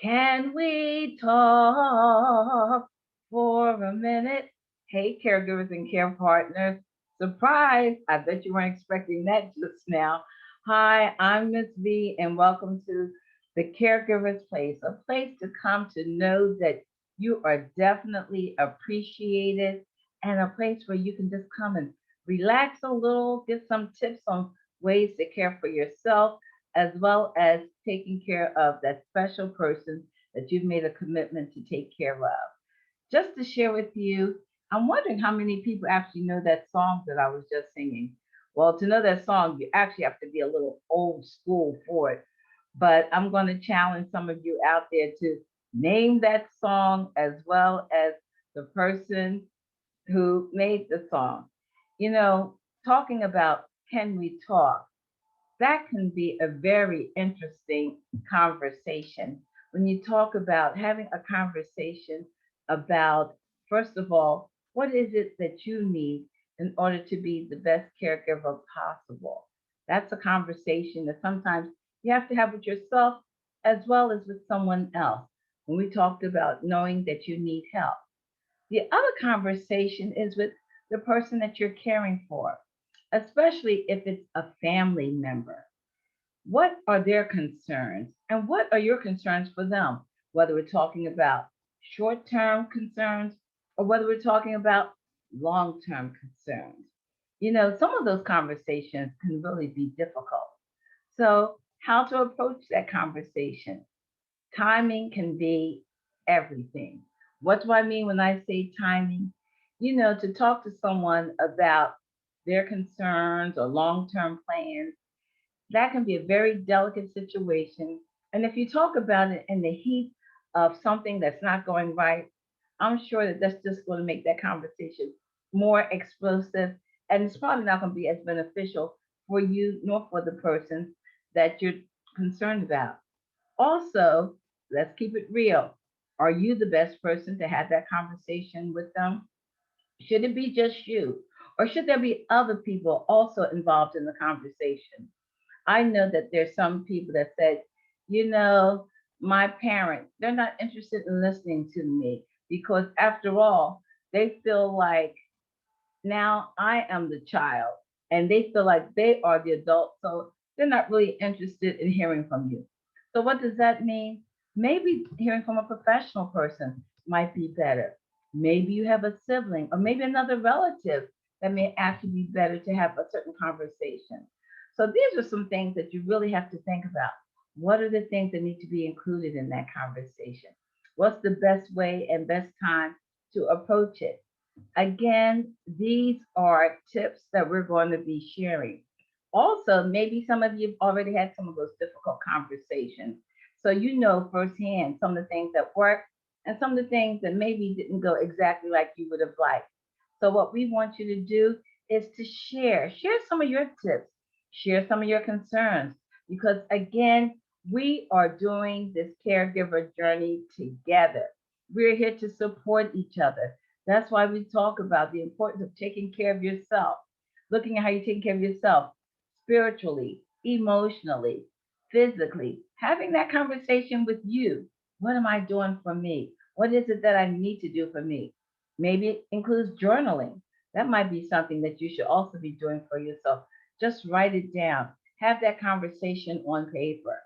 Can we talk for a minute? Hey, caregivers and care partners. Surprise! I bet you weren't expecting that just now. Hi, I'm Miss V, and welcome to the Caregivers Place, a place to come to know that you are definitely appreciated, and a place where you can just come and relax a little, get some tips on ways to care for yourself as well as taking care of that special person that you've made a commitment to take care of. Just to share with you, I'm wondering how many people actually know that song that I was just singing. Well, to know that song, you actually have to be a little old school for it. But I'm going to challenge some of you out there to name that song as well as the person who made the song. You know, talking about can we talk? That can be a very interesting conversation when you talk about having a conversation about, first of all, what is it that you need in order to be the best caregiver possible? That's a conversation that sometimes you have to have with yourself as well as with someone else. When we talked about knowing that you need help, the other conversation is with the person that you're caring for, especially if it's a family member. What are their concerns and what are your concerns for them? Whether we're talking about short term concerns or whether we're talking about long term concerns. You know, some of those conversations can really be difficult. So, how to approach that conversation? Timing can be everything. What do I mean when I say timing? You know, to talk to someone about their concerns or long term plans, that can be a very delicate situation. And if you talk about it in the heat of something that's not going right, I'm sure that that's just going to make that conversation more explosive. And it's probably not going to be as beneficial for you nor for the person that you're concerned about. Also, let's keep it real. Are you the best person to have that conversation with them? Should it be just you? Or should there be other people also involved in the conversation? I know that there's some people that said, you know, my parents, they're not interested in listening to me because after all, they feel like now I am the child and they feel like they are the adult. So they're not really interested in hearing from you. So what does that mean? Maybe hearing from a professional person might be better. Maybe you have a sibling or maybe another relative that may actually be better to have a certain conversation. So these are some things that you really have to think about. What are the things that need to be included in that conversation? What's the best way and best time to approach it? Again, these are tips that we're going to be sharing. Also, maybe some of you have already had some of those difficult conversations. So you know firsthand some of the things that work and some of the things that maybe didn't go exactly like you would have liked. So what we want you to do is to share some of your tips, share some of your concerns, because again, we are doing this caregiver journey together. We're here to support each other. That's why we talk about the importance of taking care of yourself, looking at how you take care of yourself spiritually, emotionally, physically, having that conversation with you. What am I doing for me? What is it that I need to do for me? Maybe it includes journaling. That might be something that you should also be doing for yourself. Just write it down. Have that conversation on paper.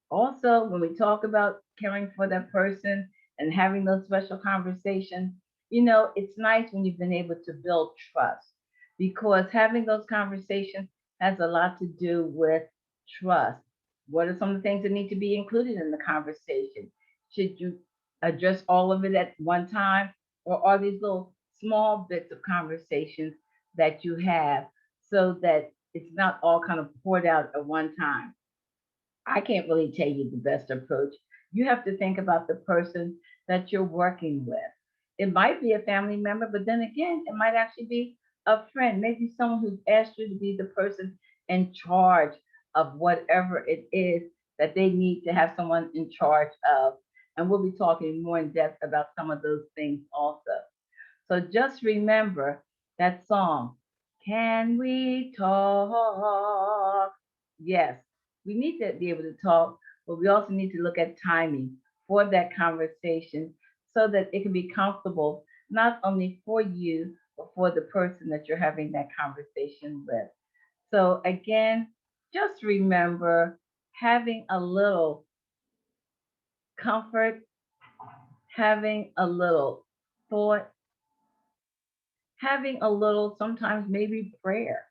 Also, when we talk about caring for that person and having those special conversations, you know, it's nice when you've been able to build trust because having those conversations has a lot to do with trust. What are some of the things that need to be included in the conversation? Should you address all of it at one time, or are these little small bits of conversations that you have so that it's not all kind of poured out at one time? I can't really tell you the best approach. You have to think about the person that you're working with. It might be a family member, but then again, it might actually be a friend, maybe someone who's asked you to be the person in charge of whatever it is that they need to have someone in charge of. And we'll be talking more in depth about some of those things also. So just remember that song, Can We Talk? Yes, we need to be able to talk, but we also need to look at timing. for that conversation so that it can be comfortable not only for you, but for the person that you're having that conversation with. So, again, just remember having a little comfort, having a little thought, having a little, sometimes maybe prayer,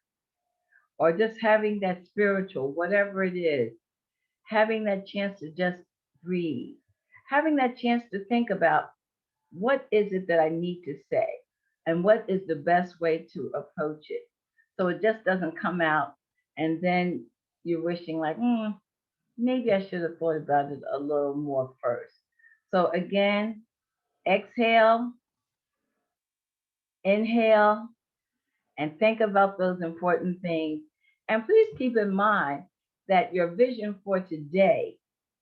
or just having that spiritual, whatever it is, having that chance to just breathe, having that chance to think about what is it that I need to say and what is the best way to approach it. So it just doesn't come out and then you're wishing like, maybe I should have thought about it a little more first. So again, exhale, inhale, and think about those important things. And please keep in mind that your vision for today,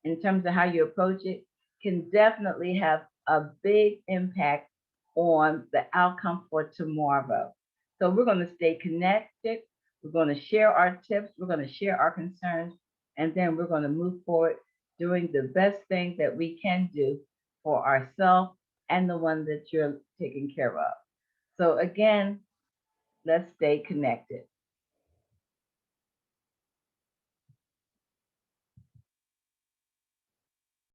in terms of how you approach it, can definitely have a big impact on the outcome for tomorrow. So we're going to stay connected. We're going to share our tips. We're going to share our concerns. And then we're going to move forward doing the best thing that we can do for ourselves and the one that you're taking care of. So again, let's stay connected.